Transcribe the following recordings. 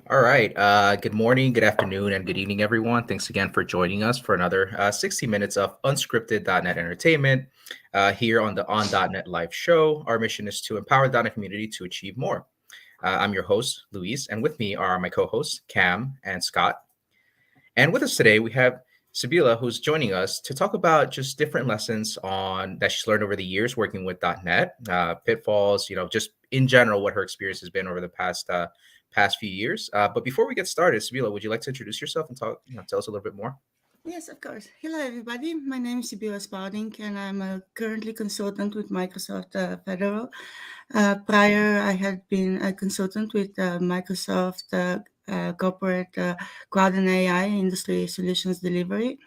All right. Good morning, good afternoon, and good evening, everyone. Thanks again for joining us for another 60 minutes of unscripted .NET entertainment here on the On.NET Live show. Our mission is to empower the .NET community to achieve more. I'm your host, Luis, and with me are my co-hosts, Cam and Scott. And with us today, we have Sibila, who's joining us to talk about just different lessons on that she's learned over the years working with .NET, pitfalls, just in general, what her experience has been over the past few years. But before we get started, Sibila, would you like to introduce yourself and tell us a little bit more? Yes, of course. Hello, everybody. My name is Sibila Spalding, and I'm currently consultant with Microsoft Federal. Prior, I had been a consultant with Microsoft Corporate Cloud and AI Industry Solutions Delivery.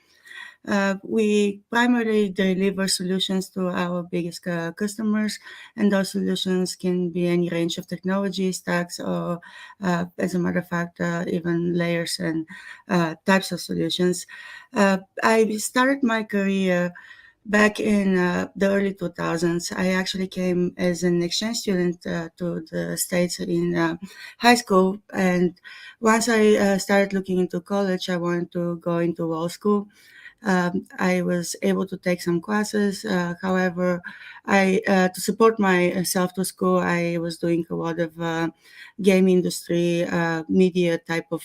We primarily deliver solutions to our biggest customers, and those solutions can be any range of technology stacks or, as a matter of fact, even layers and types of solutions. I started my career back in the early 2000s. I actually came as an exchange student to the States in high school. And once I started looking into college, I wanted to go into law school. I was able to take some classes. However, I to support myself to school, I was doing a lot of game industry, media type of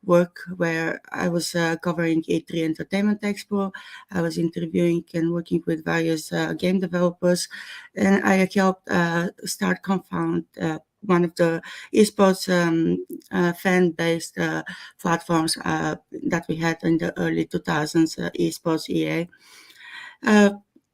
work where I was covering E3 Entertainment Expo. I was interviewing and working with various game developers, and I helped start Confound, one of the esports fan-based platforms that we had in the early 2000s, esports EA. Uh,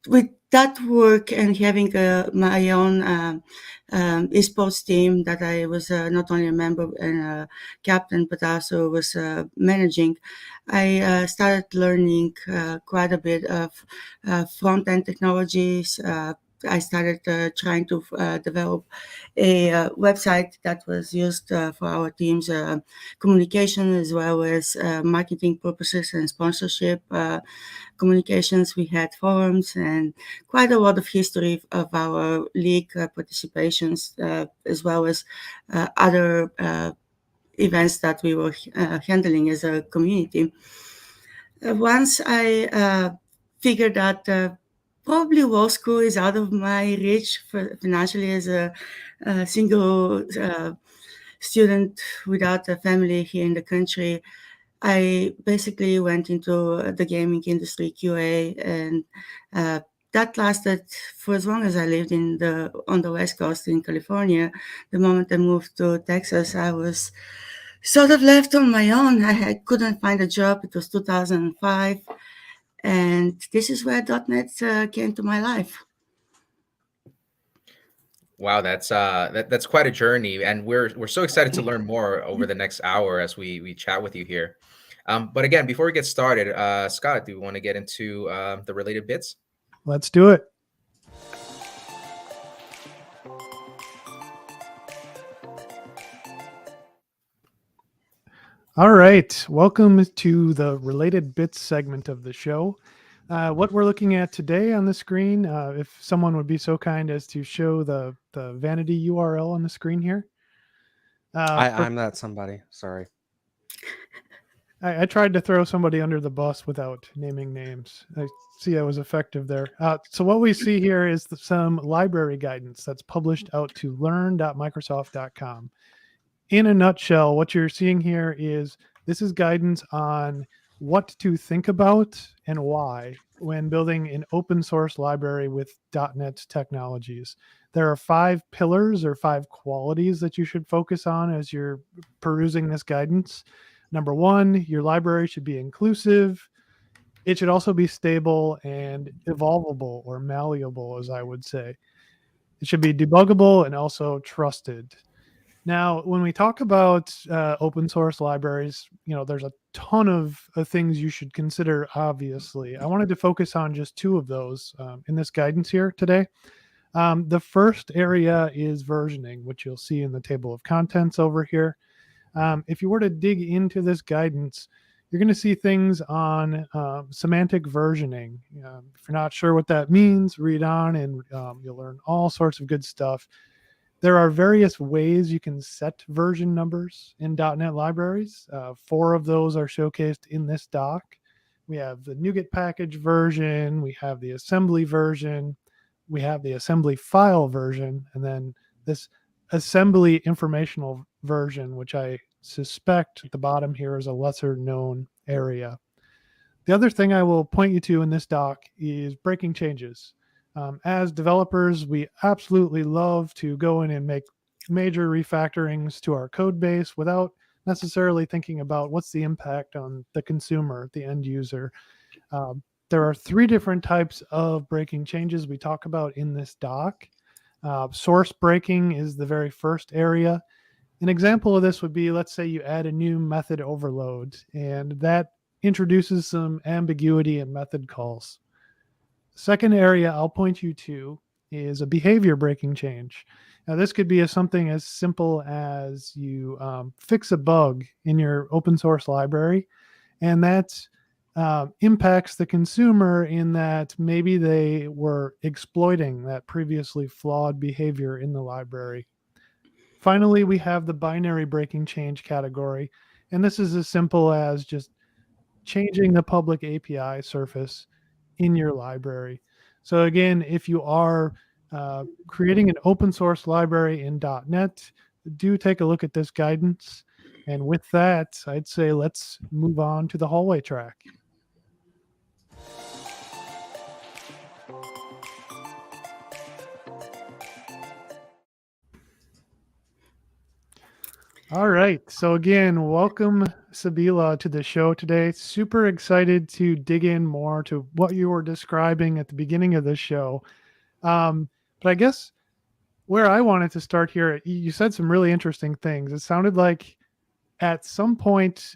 with that work and having my own esports team that I was not only a member and a captain, but also was managing, I started learning quite a bit of front-end technologies. I started trying to develop a website that was used for our team's communication as well as marketing purposes and sponsorship communications. We had forums and quite a lot of history of our league participations, as well as other events that we were handling as a community. Once I figured that probably law school is out of my reach financially as a single student without a family here in the country, I basically went into the gaming industry QA, and that lasted for as long as I lived on the West Coast in California. The moment I moved to Texas, I was sort of left on my own. I couldn't find a job. It was 2005, and this is where .NET came to my life. Wow, that's quite a journey, and we're so excited to learn more over the next hour as we chat with you here. But again, before we get started, Scott, do you want to get into the related bits? Let's do it. All right. Welcome to the Related Bits segment of the show. What we're looking at today on the screen, if someone would be so kind as to show the vanity URL on the screen here. I'm that somebody. Sorry. I tried to throw somebody under the bus without naming names. I see I was effective there. So what we see here is some library guidance that's published out to learn.microsoft.com. In a nutshell, what you're seeing here is this is guidance on what to think about and why when building an open source library with .NET technologies. There are 5 pillars or 5 qualities that you should focus on as you're perusing this guidance. Number 1, your library should be inclusive. It should also be stable and evolvable or malleable, as I would say. It should be debuggable and also trusted. Now, when we talk about open source libraries, there's a ton of things you should consider, obviously. I wanted to focus on just 2 of those in this guidance here today. The first area is versioning, which you'll see in the table of contents over here. If you were to dig into this guidance, you're going to see things on semantic versioning. If you're not sure what that means, read on and you'll learn all sorts of good stuff. There are various ways you can set version numbers in .NET libraries. 4 of those are showcased in this doc. We have the NuGet package version, we have the assembly version, we have the assembly file version, and then this assembly informational version, which I suspect at the bottom here is a lesser known area. The other thing I will point you to in this doc is breaking changes. As developers, we absolutely love to go in and make major refactorings to our code base without necessarily thinking about what's the impact on the consumer, the end user. There are 3 different types of breaking changes we talk about in this doc. Source breaking is the very first area. An example of this would be, let's say you add a new method overload, and that introduces some ambiguity in method calls. Second area I'll point you to is a behavior breaking change. Now, this could be something as simple as you fix a bug in your open source library, and that impacts the consumer in that maybe they were exploiting that previously flawed behavior in the library. Finally, we have the binary breaking change category, and this is as simple as just changing the public API surface in your library. So again, if you are creating an open source library in .NET, do take a look at this guidance. And with that, I'd say let's move on to the hallway track. All right. So again, welcome Sibila to the show today. Super excited to dig in more to what you were describing at the beginning of the show. But I guess where I wanted to start here, you said some really interesting things. It sounded like at some point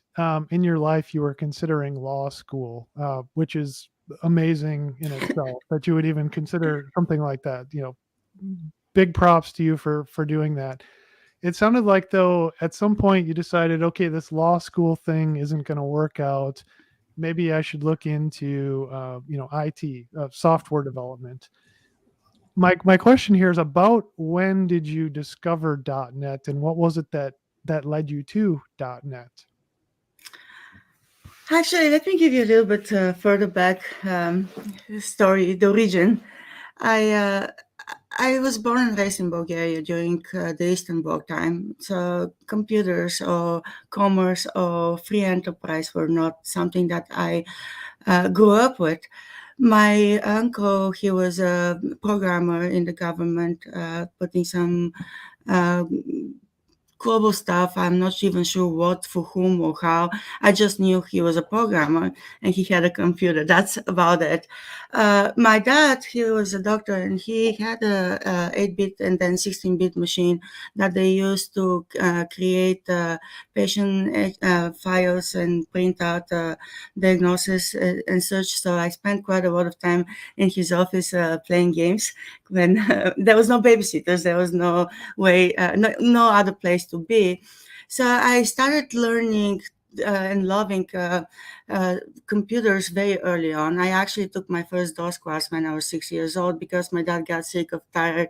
in your life you were considering law school, which is amazing in itself that you would even consider something like that. Big props to you for doing that. It sounded like, though, at some point you decided, okay, this law school thing isn't going to work out. Maybe I should look into, IT, software development. My question here is about when did you discover .NET and what was it that led you to .NET? Actually, let me give you a little bit further back story, the origin. I was born and raised in Bulgaria during the Eastern Bloc time. So computers or commerce or free enterprise were not something that I grew up with. My uncle, he was a programmer in the government, putting some global stuff. I'm not even sure what, for whom, or how. I just knew he was a programmer and he had a computer. That's about it. My dad, he was a doctor and he had a 8-bit and then 16-bit machine that they used to create patient files and print out diagnosis and such. So I spent quite a lot of time in his office playing games when there was no babysitters. There was no way, no other place to be. So I started learning and loving computers very early on. I actually took my first DOS class when I was 6 years old because my dad got tired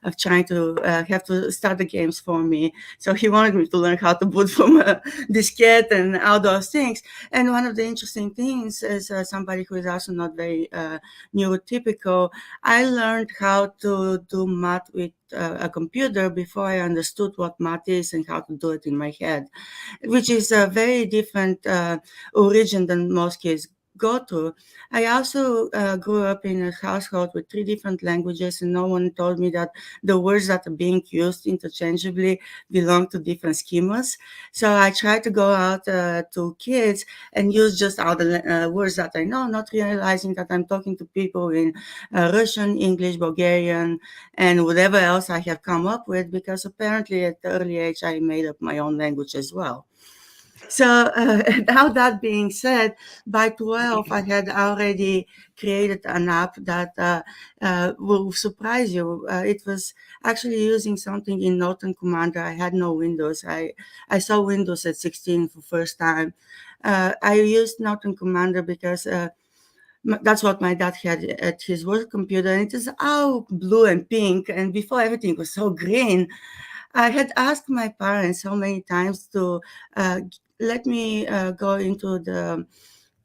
of trying to have to start the games for me. So he wanted me to learn how to boot from a diskette and all those things. And one of the interesting things is somebody who is also not very neurotypical, I learned how to do math with a computer before I understood what math is and how to do it in my head, which is a very different origin than most kids go to. I also grew up in a household with 3 different languages, and no one told me that the words that are being used interchangeably belong to different schemas. So I try to go out to kids and use just all the words that I know, not realizing that I'm talking to people in Russian, English, Bulgarian, and whatever else I have come up with, because apparently at the early age I made up my own language as well. So now that being said, by 12, I had already created an app that will surprise you. It was actually using something in Norton Commander. I had no Windows. I saw Windows at 16 for first time. I used Norton Commander because that's what my dad had at his work computer, and it is all blue and pink. And before everything was so green, I had asked my parents so many times to let me go into the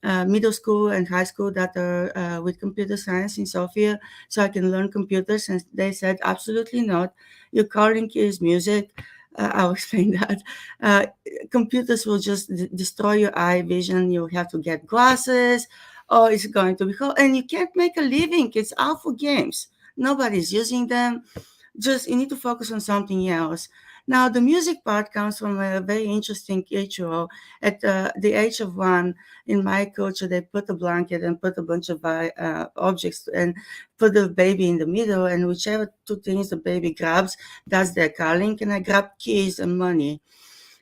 middle school and high school that are with computer science in Sofia so I can learn computers. And they said, absolutely not. Your calling is music. I'll explain that. Uh, Computers will just destroy your eye vision. You'll have to get glasses. Oh, it's going to be cool. And you can't make a living. It's all for games. Nobody's using them. Just you need to focus on something else. Now, the music part comes from a very interesting ritual. At the age of 1, in my culture, they put a blanket and put a bunch of objects and put the baby in the middle, and whichever two things the baby grabs, that's their calling. And I grabbed keys and money.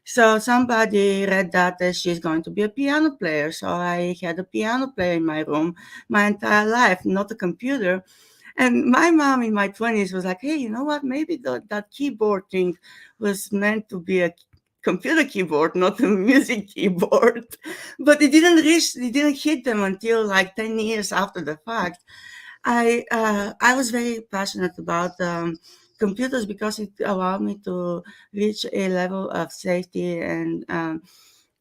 So somebody read that she's going to be a piano player. So I had a piano player in my room my entire life, not a computer. And my mom in my 20s was like, hey, you know what? Maybe that keyboard thing was meant to be a computer keyboard, not a music keyboard. But it didn't hit them until like 10 years after the fact. I was very passionate about computers because it allowed me to reach a level of safety and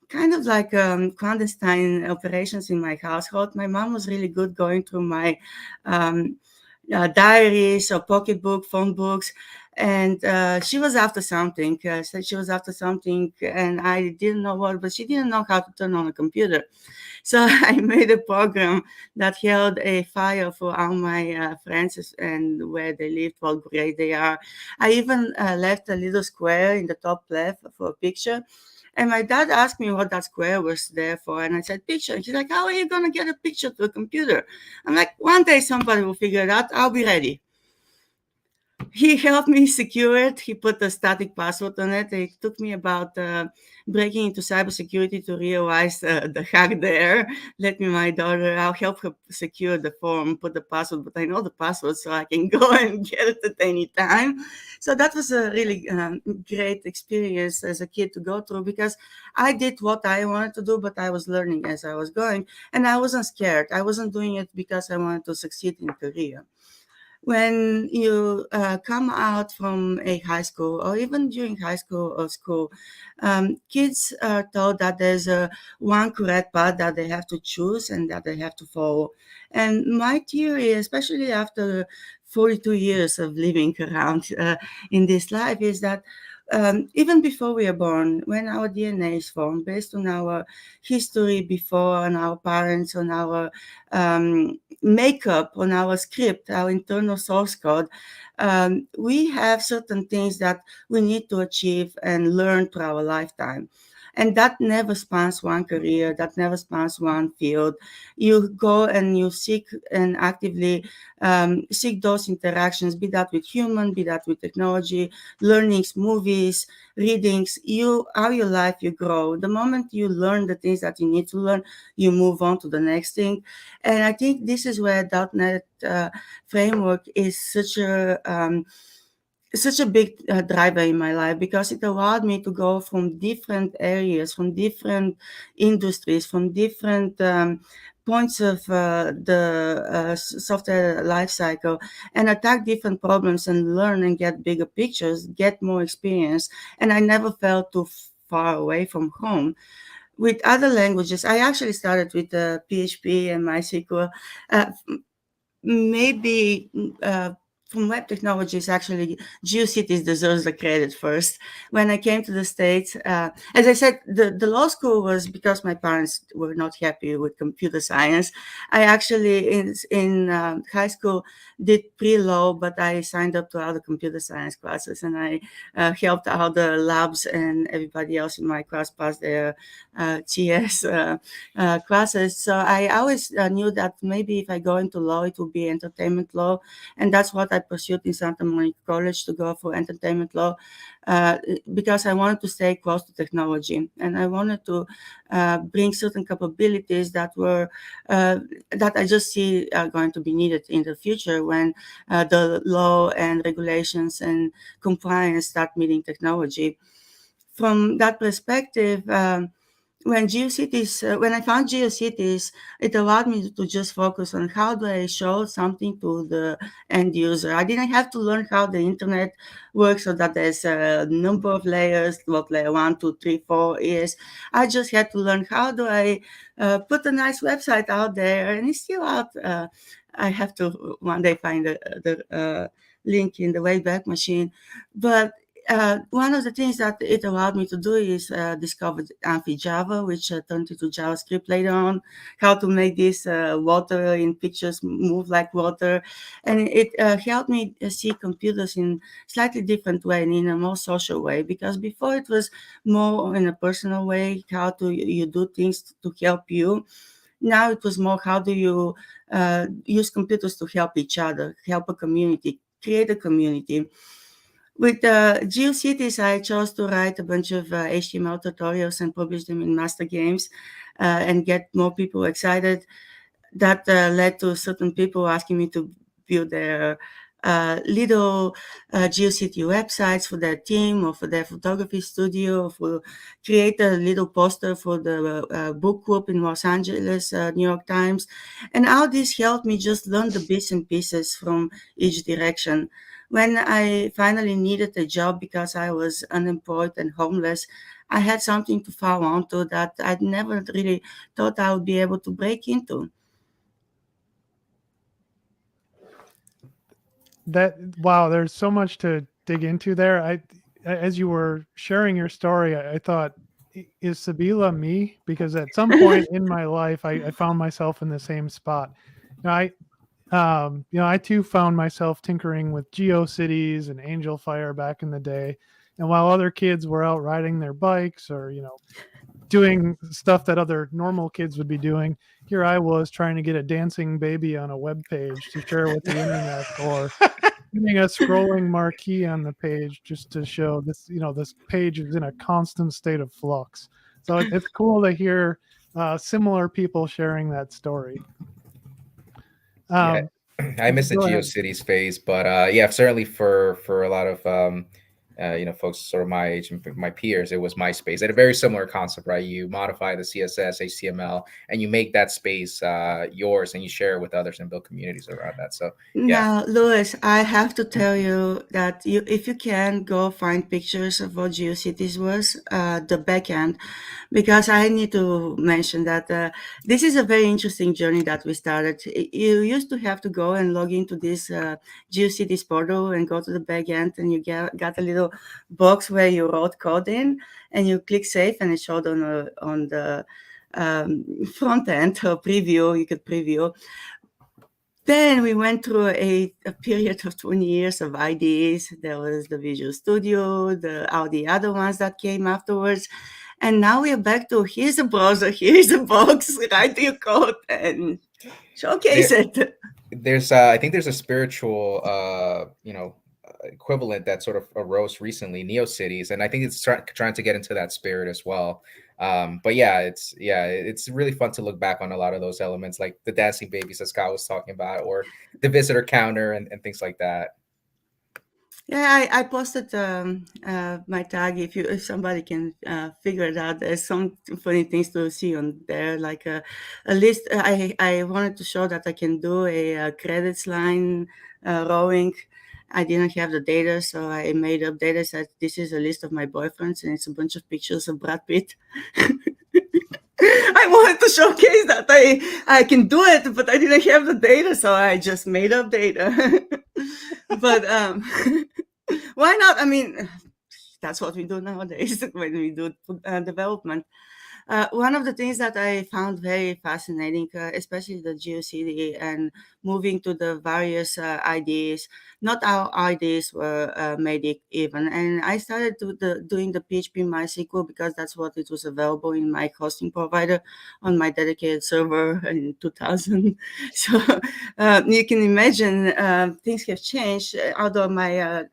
kind of like clandestine operations in my household. My mom was really good going through my um, diaries or pocketbook, phone books. And she was after something. Said she was after something, and I didn't know what, but she didn't know how to turn on a computer. So I made a program that held a file for all my friends and where they lived, what grade they are. I even left a little square in the top left for a picture. And my dad asked me what that square was there for. And I said, picture. And she's like, how are you going to get a picture to a computer? I'm like, one day somebody will figure it out. I'll be ready. He helped me secure it. He put a static password on it. It took me about breaking into cybersecurity to realize the hack there. Let me, my daughter, I'll help her secure the form, put the password, but I know the password so I can go and get it at any time. So that was a really great experience as a kid to go through because I did what I wanted to do, but I was learning as I was going. And I wasn't scared. I wasn't doing it because I wanted to succeed in career. When you come out from a high school or even during high school or school, kids are told that there's a one correct path that they have to choose and that they have to follow. And my theory, especially after 42 years of living around in this life, is that even before we are born, when our DNA is formed based on our history before, on our parents, on our makeup, on our script, our internal source code, we have certain things that we need to achieve and learn through our lifetime. And that never spans one career, that never spans one field. You go and you seek and actively seek those interactions, be that with human, be that with technology, learnings, movies, readings. You, all your life, you grow. The moment you learn the things that you need to learn, you move on to the next thing. And I think this is where .NET framework is such a big driver in my life because it allowed me to go from different areas, from different industries, from different points of the software lifecycle and attack different problems and learn and get bigger pictures, get more experience. And I never felt too far away from home. With other languages, I actually started with PHP and MySQL. Uh, Maybe from web technologies, actually, GeoCities deserves the credit first. When I came to the States, as I said, the law school was because my parents were not happy with computer science. I actually, in high school, did pre-law, but I signed up to other computer science classes, and I helped out the labs and everybody else in my class pass their TS classes. So I always knew that maybe if I go into law, it will be entertainment law, and that's what I pursued in Santa Monica College to go for entertainment law, because I wanted to stay close to technology, and I wanted to bring certain capabilities that were that I just see are going to be needed in the future when the law and regulations and compliance start meeting technology. From that perspective, when I found GeoCities, it allowed me to just focus on how do I show something to the end user. I didn't have to learn how the internet works, so that there's a number of layers, what layer 1, 2, 3, 4 is. I just had to learn how do I put a nice website out there, and it's still out. I have to one day find the link in the Wayback Machine, but one of the things that it allowed me to do is discover Amphi-Java, which turned into JavaScript later on, how to make this water in pictures move like water. And it helped me see computers in slightly different way and in a more social way, because before it was more in a personal way, how do you do things to help you. Now it was more how do you use computers to help each other, help a community, create a community. With GeoCities, I chose to write a bunch of HTML tutorials and publish them in master games and get more people excited. That led to certain people asking me to build their little GeoCity websites for their team or for their photography studio, or for create a little poster for the book group in Los Angeles, New York Times. And all this helped me just learn the bits and pieces from each direction. When I finally needed a job because I was unemployed and homeless, I had something to fall onto that I'd never really thought I would be able to break into. Wow, there's so much to dig into there. As you were sharing your story, I thought, is Sibila me? Because at some point in my life, I found myself in the same spot. Now, I too found myself tinkering with GeoCities and Angel Fire back in the day. And while other kids were out riding their bikes or, doing stuff that other normal kids would be doing, here I was trying to get a dancing baby on a web page to share with the internet, or putting a scrolling marquee on the page just to show this, this page is in a constant state of flux. So it's cool to hear similar people sharing that story. Yeah, I miss the Go ahead. GeoCities phase, but yeah, certainly for a lot of folks sort of my age and my peers, it was MySpace. They had a very similar concept, right? You modify the CSS, HTML, and you make that space yours, and you share it with others and build communities around that. So yeah, Now, Louis, I have to tell you that if you can go find pictures of what GeoCities was, the backend, because I need to mention that this is a very interesting journey that we started. You used to have to go and log into this GeoCities portal and go to the backend, and you got a little box where you wrote code in, and you click save, and it showed on the front end or preview. You could preview. Then we went through a period of 20 years of IDs. There was the Visual Studio, all the other ones that came afterwards. And now we're back to here's a browser, here's a box, write your code and showcase it. There's I think there's a spiritual equivalent that sort of arose recently, NeoCities, and I think it's trying to get into that spirit as well. But it's really fun to look back on a lot of those elements, like the dancing babies that Scott was talking about, or the visitor counter and things like that. Yeah, I posted my tag. If somebody can figure it out, there's some funny things to see on there, like a list. I wanted to show that I can do a credits line rowing. I didn't have the data, so I made up data. Said this is a list of my boyfriends, and it's a bunch of pictures of Brad Pitt. I wanted to showcase that I can do it, but I didn't have the data, so I just made up data. But why not? I mean, that's what we do nowadays when we do development. One of the things that I found very fascinating, especially the GeoCD and moving to the various IDs, not our IDs were made even. And I started doing the PHP MySQL because that's what it was available in my hosting provider on my dedicated server in 2000. So you can imagine things have changed, although my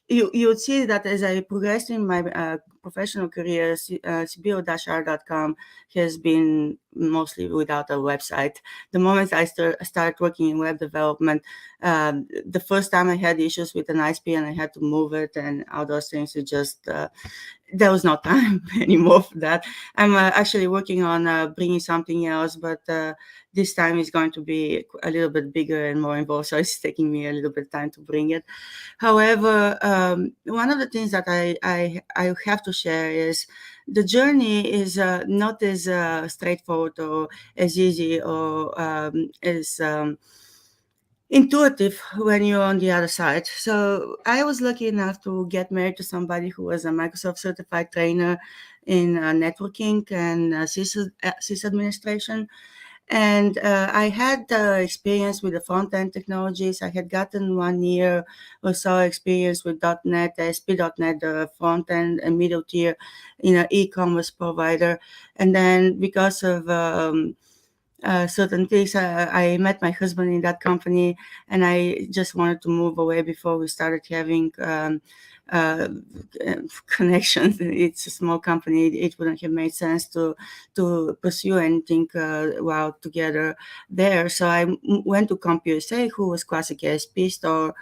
you would see that as I progressed in my professional career, Sibila-R.com has been mostly without a website. The moment I started working in web development, the first time I had issues with an ISP and I had to move it and all those things, it just there was no time anymore for that. I'm actually working on bringing something else, but this time is going to be a little bit bigger and more involved, so it's taking me a little bit of time to bring it. However, one of the things that I have to share is the journey is not as straightforward or as easy or as intuitive when you're on the other side. So I was lucky enough to get married to somebody who was a Microsoft certified trainer in networking and sys administration. And I had experience with the front end technologies. I had gotten 1 year or so experience with .NET, ASP.NET, the front end and middle tier in an e-commerce provider. And then because of certain things, I met my husband in that company, and I just wanted to move away before we started having uh, connections. It's a small company; it wouldn't have made sense to pursue anything while together there. So I went to CompUSA, who was classic ASP store.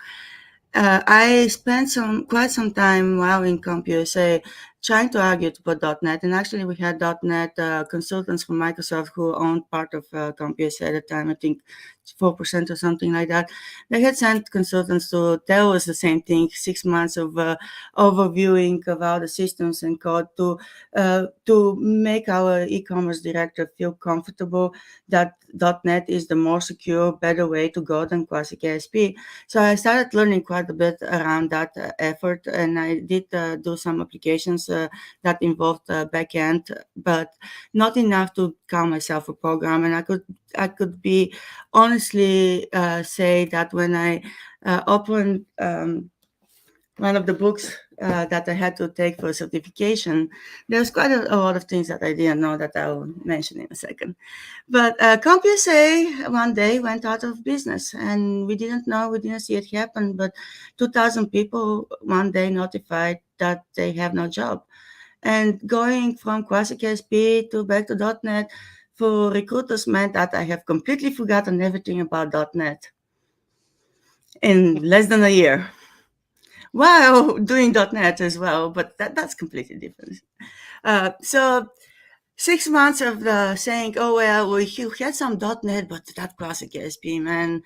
I spent quite some time while in CompUSA trying to argue to put .NET, and actually we had .NET consultants from Microsoft who owned part of CompUSA at the time, I think 4% or something like that. They had sent consultants to tell us the same thing, 6 months of overviewing of all the systems and code to make our e-commerce director feel comfortable that .NET is the more secure, better way to go than classic ASP. So I started learning quite a bit around that effort, and I did do some applications that involved backend, but not enough to call myself a programmer. And I could be honestly say that when I opened one of the books that I had to take for certification, there's quite a lot of things that I didn't know that I'll mention in a second. But CompUSA one day went out of business, and we didn't know, we didn't see it happen. But 2,000 people one day notified that they have no job. And going from classic SP to back to .NET for recruiters meant that I have completely forgotten everything about .NET in less than a year. While doing .NET as well, but that's completely different. So 6 months of saying, oh, well, you had some .NET, but that classic ASP, man,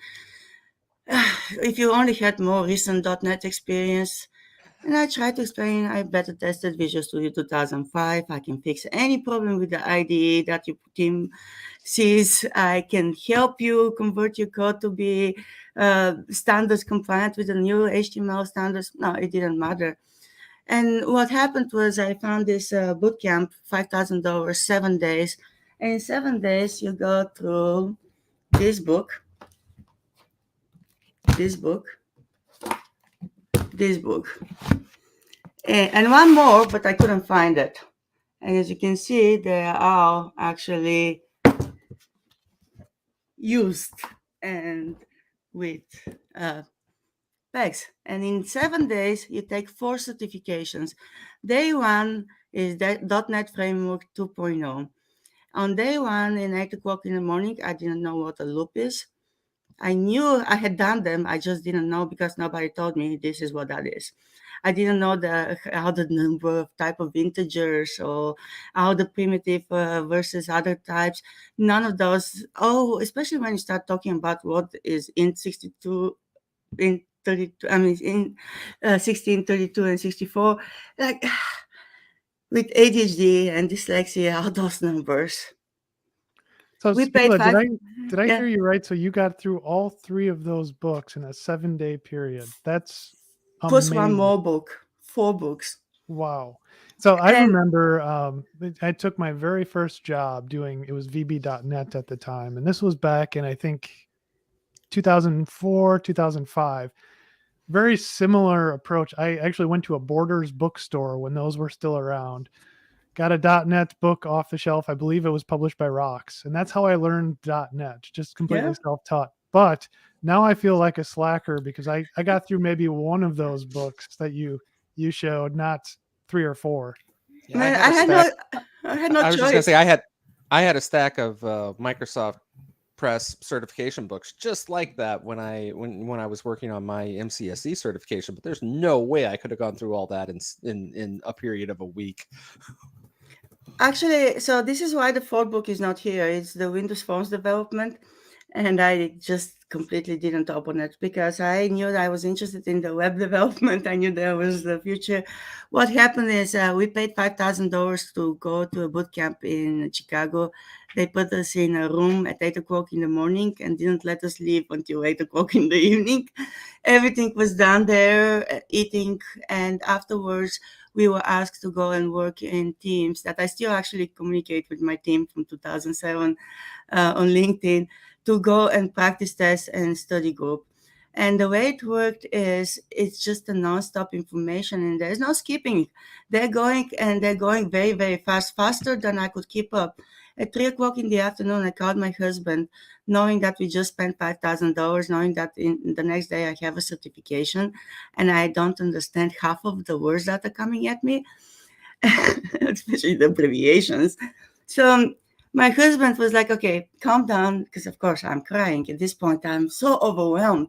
if you only had more recent .NET experience. And I tried to explain, I better tested Visual Studio 2005. I can fix any problem with the IDE that your team sees. I can help you convert your code to be standards compliant with the new HTML standards. No, it didn't matter. And what happened was I found this boot camp, $5,000, 7 days. And in 7 days, you go through this book, this book, this book, and one more, but I couldn't find it. And as you can see, they are all actually used and with pegs. And in 7 days, you take 4 certifications. Day one is .NET Framework 2.0. On day one, at 8 o'clock in the morning, I didn't know what a loop is. I knew I had done them. I just didn't know because nobody told me this is what that is. I didn't know how the number of type of integers or how the primitive versus other types. None of those. Oh, especially when you start talking about what is in 62, in 32. I mean, in 16, 32, and 64. Like with ADHD and dyslexia, all those numbers. So We paid Spila, five. did I Yeah. hear you right? So you got through all 3 of those books in a 7-day period. That's Plus one amazing. more book, 4 books. Wow. So I And remember I took my very first job it was VB.net at the time. And this was back in, I think, 2004, 2005. Very similar approach. I actually went to a Borders bookstore when those were still around. Got a .NET book off the shelf. I believe it was published by Rocks. And that's how I learned .NET, just completely yeah, self-taught. But now I feel like a slacker because I got through maybe one of those books that you showed, not 3 or 4. Yeah, I man, had a stack. I had no I was just gonna choice. say I had a stack of Microsoft Press certification books just like that when I was working on my MCSE certification. But there's no way I could have gone through all that in a period of a week. Actually, so this is why the fourth book is not here. It's the Windows Phones development. And I just completely didn't open it because I knew that I was interested in the web development. I knew there was the future. What happened is we paid $5,000 to go to a boot camp in Chicago. They put us in a room at 8 o'clock in the morning and didn't let us leave until 8 o'clock in the evening. Everything was done there, eating, and afterwards we were asked to go and work in teams that I still actually communicate with my team from 2007 on LinkedIn to go and practice tests and study group. And the way it worked is it's just a non-stop information and there's no skipping. They're going very, very fast, faster than I could keep up. At 3 o'clock in the afternoon, I called my husband, knowing that we just spent $5,000, knowing that in the next day I have a certification and I don't understand half of the words that are coming at me, especially the abbreviations. So my husband was like, okay, calm down, because of course I'm crying. At this point, I'm so overwhelmed.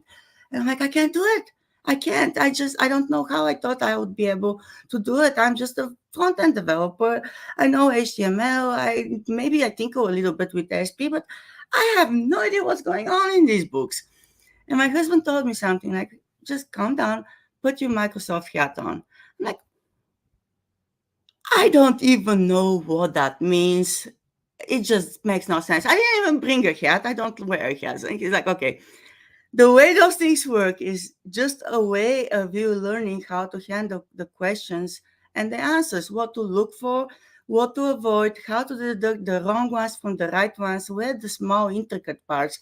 And I'm like, I can't do it. I can't. I don't know how I thought I would be able to do it. I'm just a front end developer. I know HTML. Maybe I tinker a little bit with ASP, but I have no idea what's going on in these books. And my husband told me something like, just calm down, put your Microsoft hat on. I'm like, I don't even know what that means. It just makes no sense. I didn't even bring a hat. I don't wear a hat. And he's like, okay, the way those things work is just a way of you learning how to handle the questions and the answers, what to look for, what to avoid, how to deduct the wrong ones from the right ones, where the small intricate parts.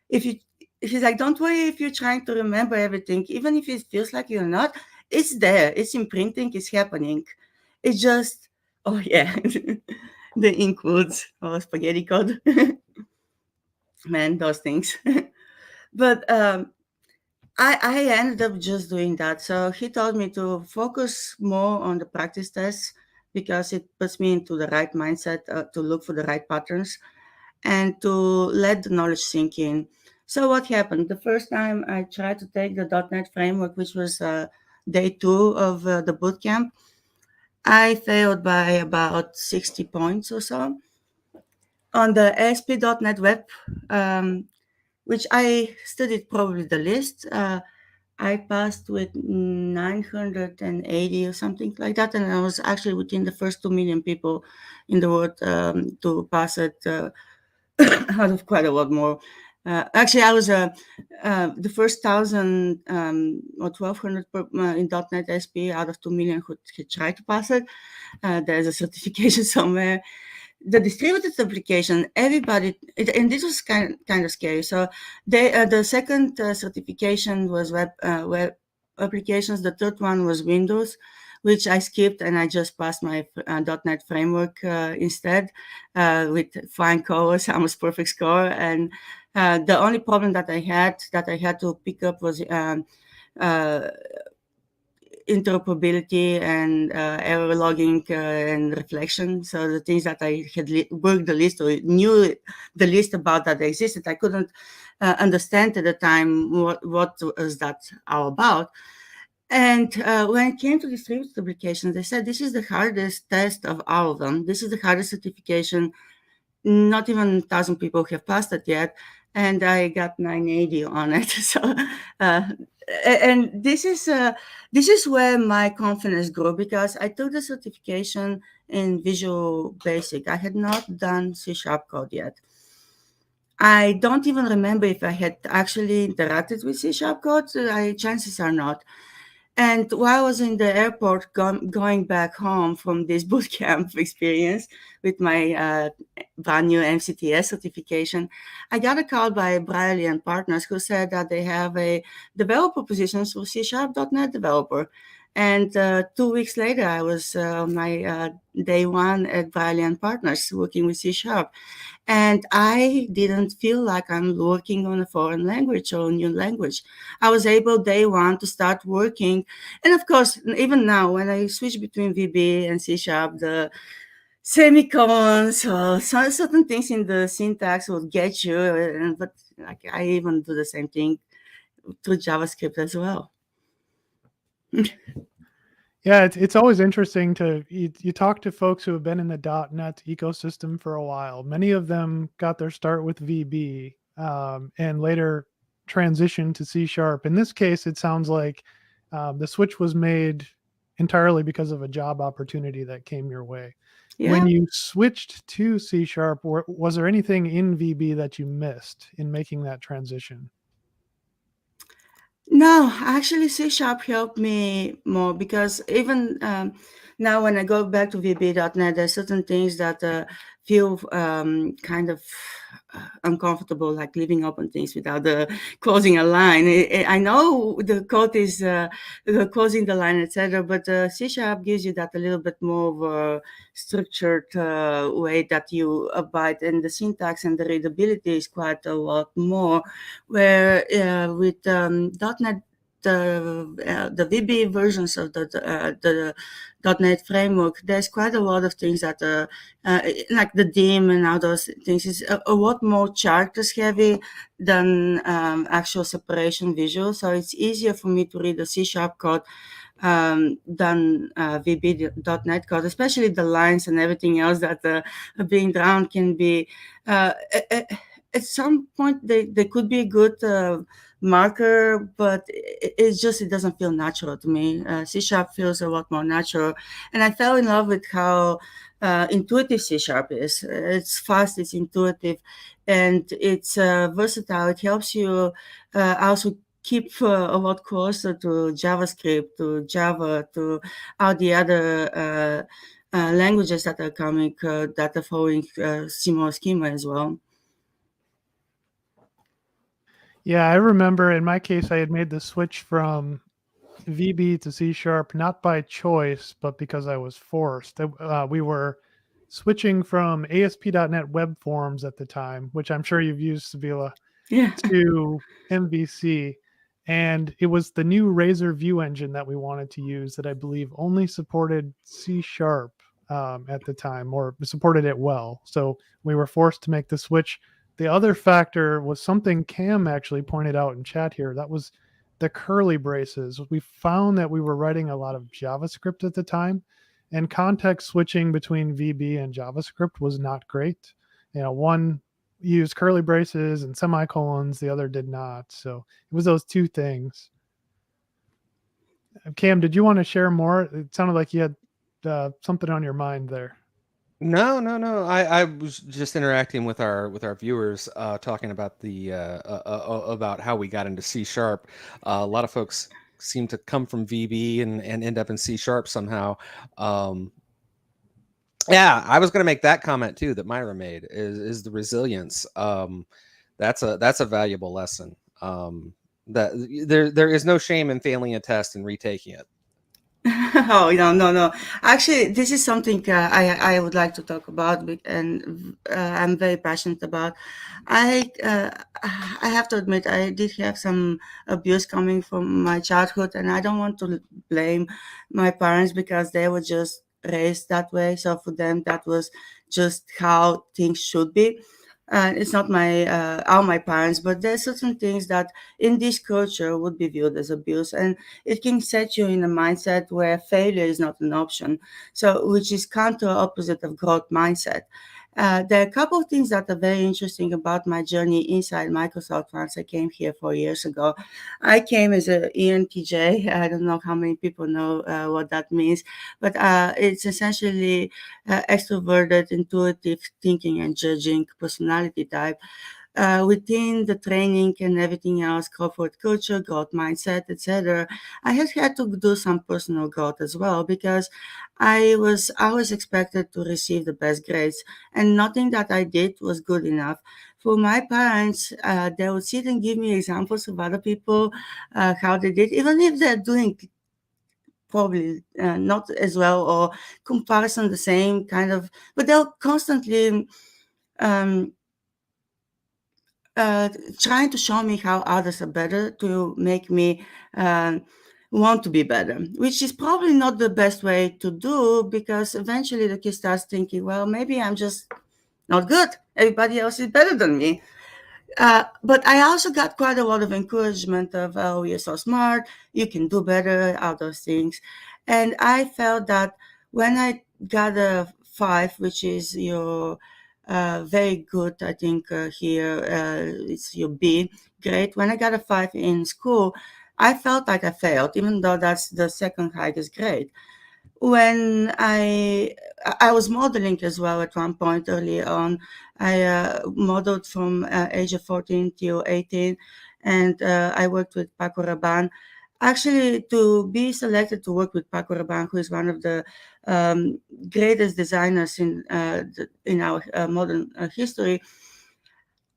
If you, he's like, don't worry if you're trying to remember everything, even if it feels like you're not, it's there, it's imprinting, it's happening. It's just, oh yeah, the ink wounds or spaghetti code. Man, those things. But I ended up just doing that. So he told me to focus more on the practice tests because it puts me into the right mindset to look for the right patterns and to let the knowledge sink in. So what happened? The first time I tried to take the .NET framework, which was day 2 of the bootcamp, I failed by about 60 points or so. On the ASP.NET Web, which I studied probably the least, I passed with 980 or something like that, and I was actually within the first 2 million people in the world to pass it out of quite a lot more. Actually, I was the first 1,000 or 1,200 in .NET SP out of 2 million who tried to pass it. There's a certification somewhere. The distributed application, everybody, and this was kind of scary. So the second certification was web applications. The third one was Windows, which I skipped, and I just passed my .NET framework instead with fine colors, almost perfect score. And the only problem that I had to pick up was interoperability and error logging and reflection. So the things that I had worked the list or knew the list about that existed, I couldn't understand at the time what was that all about. And when it came to distributed applications, they said this is the hardest test of all of them. This is the hardest certification. Not even 1,000 people have passed it yet, and I got 980 on it. So, and this is where my confidence grew because I took the certification in Visual Basic. I had not done C# code yet. I don't even remember if I had actually interacted with C# code. Chances are not. And while I was in the airport going back home from this boot camp experience with my brand new MCTS certification, I got a call by Briley and Partners who said that they have a developer position for C#.NET developer. And 2 weeks later, I was my day one at Briley and Partners working with C#. And I didn't feel like I'm working on a foreign language or a new language. I was able day one to start working. And of course, even now, when I switch between VB and C#, the semicolons or certain things in the syntax will get you. But like, I even do the same thing through JavaScript as well. Yeah, it's always interesting to you talk to folks who have been in the .NET ecosystem for a while. Many of them got their start with VB and later transitioned to C#. In this case, it sounds like the switch was made entirely because of a job opportunity that came your way. Yeah. When you switched to C#, was there anything in VB that you missed in making that transition? No, actually, C# helped me more because even now, when I go back to VB.NET, there's certain things that feel kind of uncomfortable, like leaving open things without closing a line. I know the code is closing the line, etc., but C# gives you that a little bit more of a structured way that you abide, and the syntax and the readability is quite a lot more. Where with .NET, the VB versions of the .NET framework, there's quite a lot of things that like the dim and all those things is a lot more characters heavy than actual separation visual. So it's easier for me to read the C# code than VB.NET code, especially the lines and everything else that are being drawn can be. At some point, they could be a good marker, but it doesn't feel natural to me. C# feels a lot more natural, and I fell in love with how intuitive C# is. It's fast, it's intuitive, and it's versatile. It helps you also keep a lot closer to JavaScript, to Java, to all the other languages that are coming, that are following similar schema as well. Yeah, I remember in my case, I had made the switch from VB to C# not by choice, but because I was forced. We were switching from ASP.NET Web Forms at the time, which I'm sure you've used, Sibila, Yeah. to MVC. And it was the new Razor View engine that we wanted to use that I believe only supported C# at the time, or supported it well. So we were forced to make the switch. The other factor was something Cam actually pointed out in chat here. That was the curly braces. We found that we were writing a lot of JavaScript at the time, and context switching between VB and JavaScript was not great. One used curly braces and semicolons, the other did not. So it was those two things. Cam, did you want to share more? It sounded like you had something on your mind there. No. I was just interacting with our viewers, talking about the about how we got into C#. A lot of folks seem to come from VB and end up in C# somehow. Yeah, I was going to make that comment too that Myra made is the resilience. That's a valuable lesson. That there is no shame in failing a test and retaking it. Oh, no. Actually, this is something I would like to talk about, and I'm very passionate about. I have to admit I did have some abuse coming from my childhood, and I don't want to blame my parents because they were just raised that way. So for them, that was just how things should be. It's not all my parents, but there's certain things that in this culture would be viewed as abuse, and it can set you in a mindset where failure is not an option. So, which is counter opposite of growth mindset. There are a couple of things that are very interesting about my journey inside Microsoft once I came here 4 years ago. I came as an ENTJ. I don't know how many people know what that means, but it's essentially extroverted, intuitive thinking and judging personality type. within the training and everything else, corporate culture, growth mindset, etc., I had to do some personal growth as well, because I was always expected to receive the best grades, and nothing that I did was good enough. For my parents, they would sit and give me examples of other people, how they did, even if they're doing probably not as well, or comparison the same kind of, but they'll constantly um, uh, trying to show me how others are better to make me want to be better, which is probably not the best way to do, because eventually the kid starts thinking, well, maybe I'm just not good. Everybody else is better than me. But I also got quite a lot of encouragement of, oh, you're so smart, you can do better, all those things. And I felt that when I got a 5, which is your very good, I think here it's your B grade. When I got a 5 in school, I felt like I failed, even though that's the second highest grade. When I was modeling as well at one point early on. I modeled from age of 14 till 18, and I worked with Paco Rabanne. Actually, to be selected to work with Paco Rabanne, who is one of the um, greatest designers in our modern history,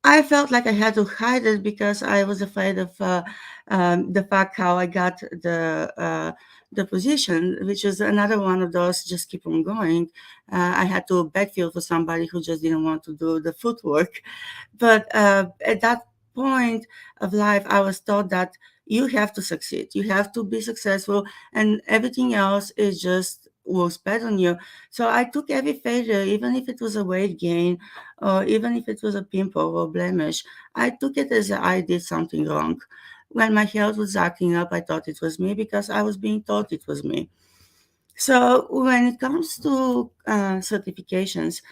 I felt like I had to hide it, because I was afraid of the fact how I got the position, which is another one of those just keep on going. I had to backfill for somebody who just didn't want to do the footwork. But at that point of life, I was taught that you have to succeed, you have to be successful, and everything else is just will sped on you. So I took every failure, even if it was a weight gain, or even if it was a pimple or blemish, I took it as I did something wrong. When my health was acting up, I thought it was me, because I was being taught it was me. So when it comes to certifications,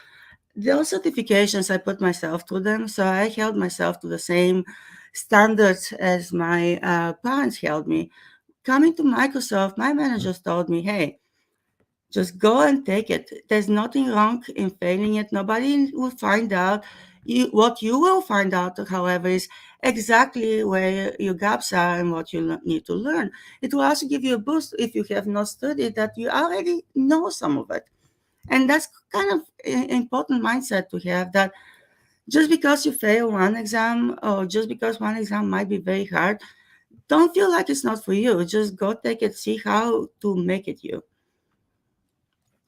those certifications, I put myself through them. So I held myself to the same standards as my parents held me. Coming to Microsoft, my managers told me, hey, just go and take it. There's nothing wrong in failing it. Nobody will find out. What you will find out, however, is exactly where your gaps are and what you need to learn. It will also give you a boost if you have not studied, that you already know some of it. And that's kind of an important mindset to have, that just because you fail one exam, or just because one exam might be very hard, don't feel like it's not for you. Just go take it, see how to make it you.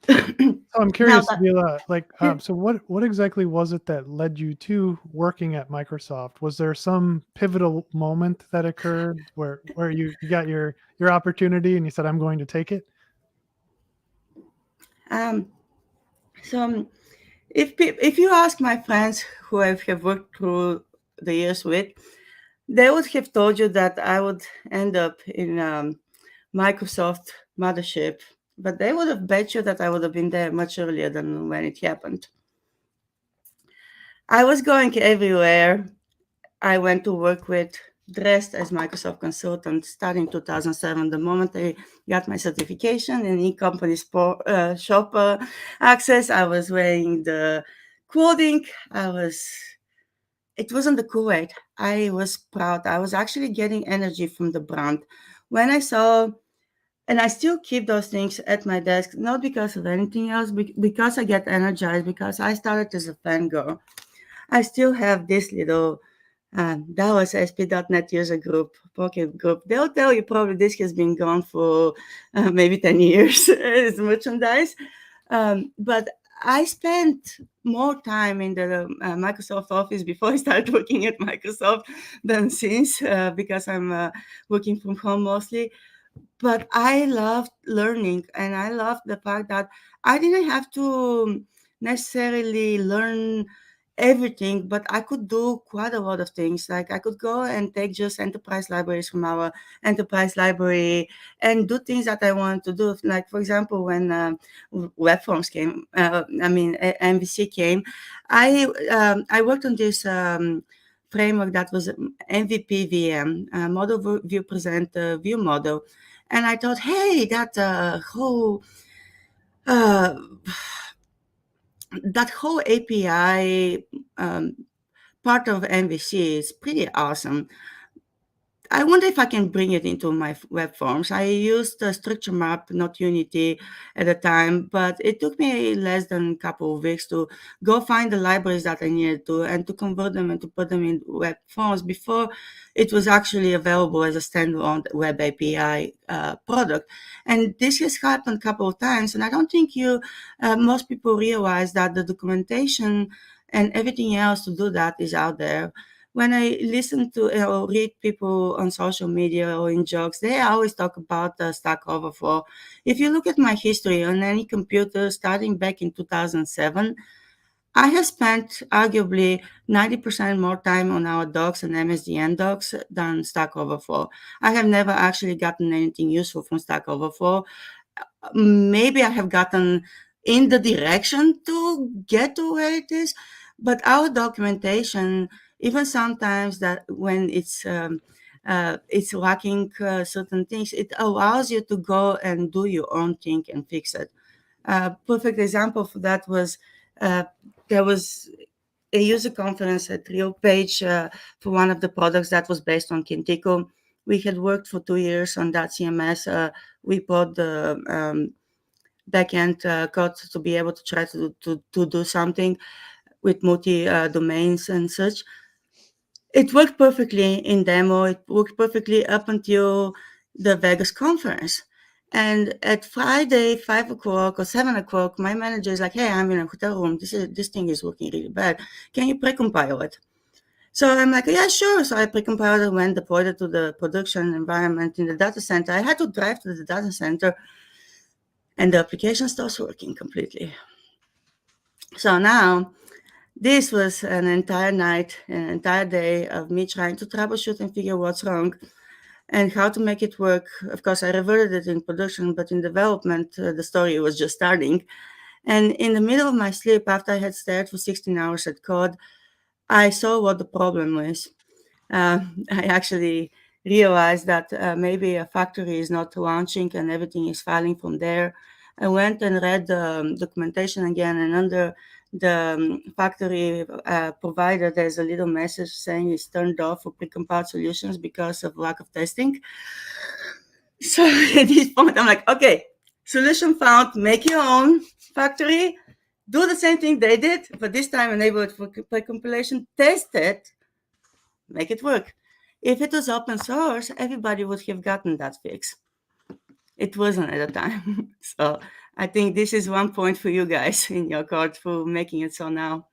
So I'm Now curious, that, Sibila, like, yeah. so what exactly was it that led you to working at Microsoft? Was there some pivotal moment that occurred where you got your opportunity and you said, I'm going to take it? Um, so if you ask my friends who I have worked through the years with, they would have told you that I would end up in Microsoft mothership, but they would have bet you that I would have been there much earlier than when it happened. I was going everywhere. I went to work with, dressed as Microsoft consultant starting 2007. The moment I got my certification in e-company shop access, I was wearing the clothing. It wasn't the cool way. I was proud. I was actually getting energy from the brand. When I saw, and I still keep those things at my desk, not because of anything else, because I get energized, because I started as a fangirl. I still have this little, that was SP.NET user group, pocket group. They'll tell you probably this has been gone for maybe 10 years as merchandise. But I spent more time in the Microsoft Office before I started working at Microsoft than since, because I'm working from home mostly. But I loved learning, and I loved the fact that I didn't have to necessarily learn everything, but I could do quite a lot of things. Like I could go and take just enterprise libraries from our enterprise library and do things that I wanted to do. Like, for example, when web forms came, MVC came, I worked on this framework that was MVP VM, Model View Present View Model. And I thought, hey, uh, that whole API part of MVC. It's pretty awesome. I wonder if I can bring it into my web forms. I used the structure map, not Unity at the time, but it took me less than a couple of weeks to go find the libraries that I needed to and to convert them and to put them in web forms before it was actually available as a standalone web API product. And this has happened a couple of times, and I don't think most people realize that the documentation and everything else to do that is out there. When I listen to or read people on social media or in jokes, they always talk about Stack Overflow. If you look at my history on any computer starting back in 2007, I have spent arguably 90% more time on our docs and MSDN docs than Stack Overflow. I have never actually gotten anything useful from Stack Overflow. Maybe I have gotten in the direction to get to where it is, but our documentation, even sometimes that when it's lacking certain things, it allows you to go and do your own thing and fix it. Perfect example for that was there was a user conference at RealPage for one of the products that was based on Kintico. We had worked for 2 years on that CMS. We bought the backend code to be able to try to do something with multi domains and such. It worked perfectly in demo. It worked perfectly up until the Vegas conference. And at Friday, 5 o'clock or 7 o'clock, my manager is like, "Hey, I'm in a hotel room. This thing is working really bad. Can you precompile it?" So I'm like, "Yeah, sure." So I precompiled it, went deployed it to the production environment in the data center. I had to drive to the data center, and the application starts working completely. So now, this was an entire night, an entire day of me trying to troubleshoot and figure what's wrong and how to make it work. Of course, I reverted it in production, but in development, the story was just starting. And in the middle of my sleep, after I had stared for 16 hours at code, I saw what the problem was. I actually realized that maybe a factory is not launching and everything is filing from there. I went and read the documentation again, and under the factory provider, there's a little message saying it's turned off for precompiled solutions because of lack of testing. So at this point, I'm like, okay, solution found, make your own factory, do the same thing they did, but this time enable it for precompilation, test it, make it work. If it was open source, everybody would have gotten that fix. It wasn't at the time. So I think this is one point for you guys in your code for making it so now.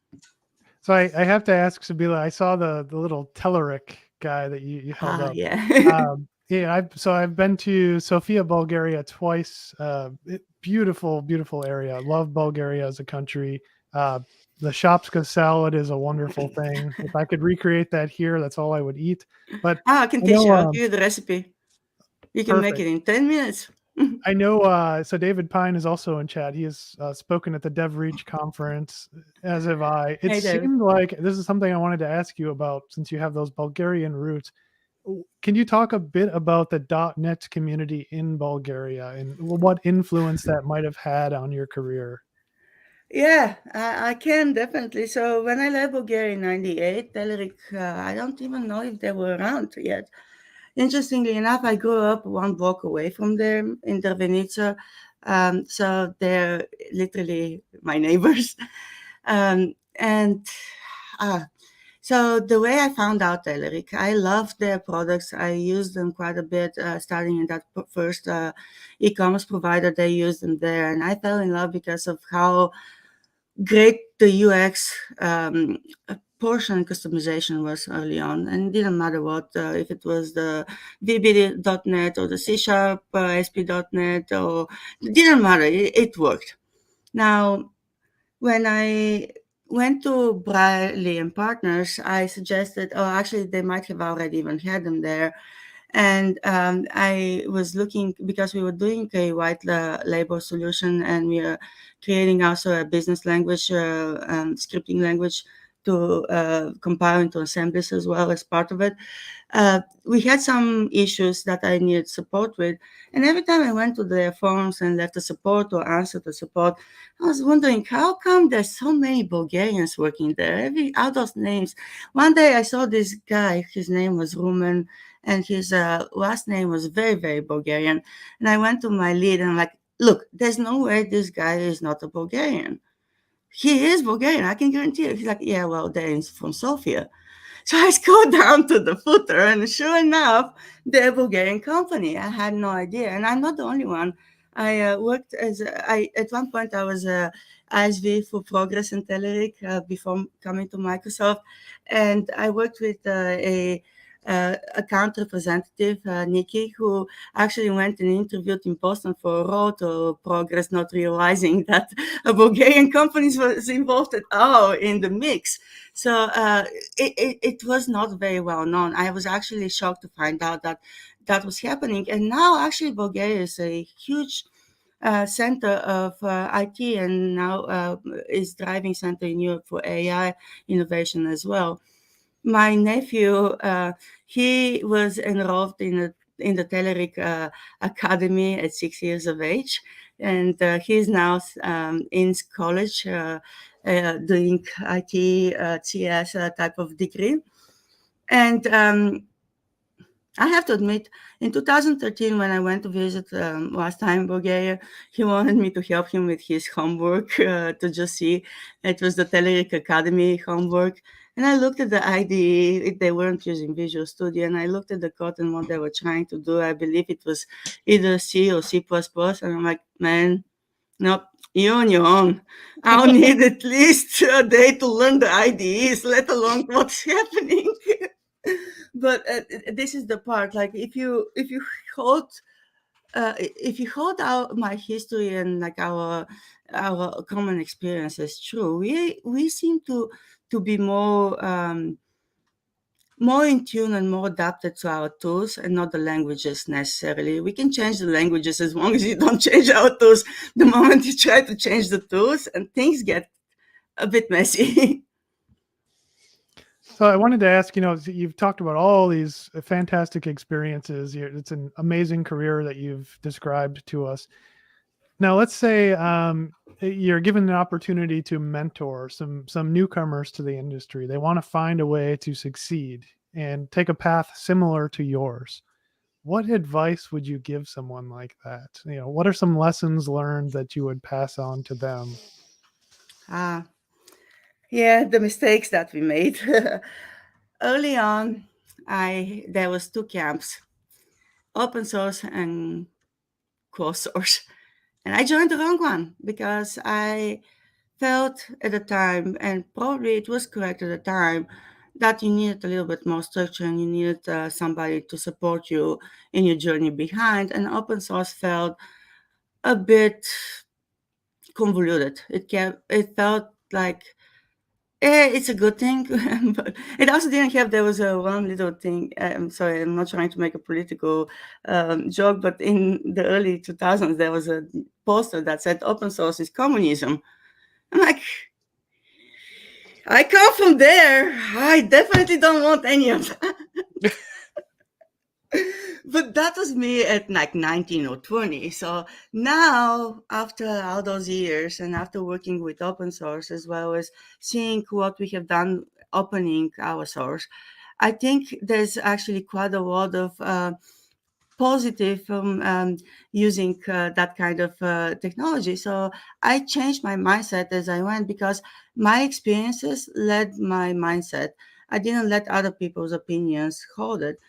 So I have to ask Sibila, I saw the little Telerik guy that you held up. Yeah. Yeah, I've been to Sofia, Bulgaria twice. Beautiful, beautiful area. Love Bulgaria as a country. The Shopska salad is a wonderful thing. If I could recreate that here, that's all I would eat. But I can teach you. I'll give you the recipe. You can make it in 10 minutes. I know. So David Pine is also in chat. He has spoken at the DevReach conference, as have I. It Hey, David. seemed like this is something I wanted to ask you about since you have those Bulgarian roots. Can you talk a bit about the .NET community in Bulgaria and what influence that might have had on your career? Yeah, I can definitely. So when I left Bulgaria in 98, Telerik, I don't even know if they were around yet. Interestingly enough, I grew up one block away from them in Drvenica. So they're literally my neighbors. And so the way I found out Telerik, I loved their products. I used them quite a bit, starting in that first e-commerce provider. They used them there. And I fell in love because of how great the UX portion customization was early on, and it didn't matter what, if it was the VB.NET or the C# ASP.NET, or it didn't matter, it worked. Now, when I went to Briley and Partners, I suggested, oh, actually, they might have already even had them there. And I was looking, because we were doing a white label solution, and we are creating also a business language, scripting language to compile into assemblies as well as part of it. We had some issues that I needed support with. And every time I went to their forums and left the support or answered the support, I was wondering, how come there's so many Bulgarians working there? All those names. One day I saw this guy, his name was Rumen, and his last name was very, very Bulgarian. And I went to my lead and I'm like, look, there's no way this guy is not a Bulgarian. He is Bulgarian, I can guarantee it. He's like, yeah, well, they're from Sofia. So I scrolled down to the footer, and sure enough, they're a Bulgarian company. I had no idea, and I'm not the only one. I worked at one point I was a ISV for Progress in Telerik before coming to Microsoft, and I worked with a account representative, Nikki, who actually went and interviewed in Boston for a role to Progress, not realizing that a Bulgarian company was involved at all in the mix. So it was not very well known. I was actually shocked to find out that that was happening. And now actually Bulgaria is a huge center of IT, and now is driving center in Europe for AI innovation as well. My nephew, he was enrolled in the Telerik Academy at 6 years of age, and he's now in college doing IT, CS type of degree. And I have to admit, in 2013, when I went to visit last time in Bulgaria, he wanted me to help him with his homework to just see. It was the Telerik Academy homework. And I looked at the IDE, they weren't using Visual Studio, and I looked at the code and what they were trying to do. I believe it was either C or C++, and I'm like, man, nope, you're on your own. I'll need at least a day to learn the IDEs, let alone what's happening. But this is the part, like if you hold out my history and like our common experiences true, we seem to be more in tune and more adapted to our tools and not the languages necessarily. We can change the languages as long as you don't change our tools. The moment you try to change the tools, and things get a bit messy. So I wanted to ask, you've talked about all these fantastic experiences. It's an amazing career that you've described to us. Now, let's say you're given an opportunity to mentor some newcomers to the industry. They want to find a way to succeed and take a path similar to yours. What advice would you give someone like that? What are some lessons learned that you would pass on to them? Yeah, the mistakes that we made. Early on, there was two camps, open source and closed source. And I joined the wrong one because I felt at the time, and probably it was correct at the time, that you needed a little bit more structure and you needed somebody to support you in your journey behind. And open source felt a bit convoluted. It felt like it's a good thing, but it also didn't have. There was one little thing. I'm sorry, I'm not trying to make a political joke, but in the early 2000s, there was a poster that said "Open source is communism." I'm like, I come from there. I definitely don't want any of that. But that was me at like 19 or 20. So now, after all those years and after working with open source as well as seeing what we have done opening our source, I think there's actually quite a lot of positive from using that kind of technology. So I changed my mindset as I went because my experiences led my mindset. I didn't let other people's opinions hold it.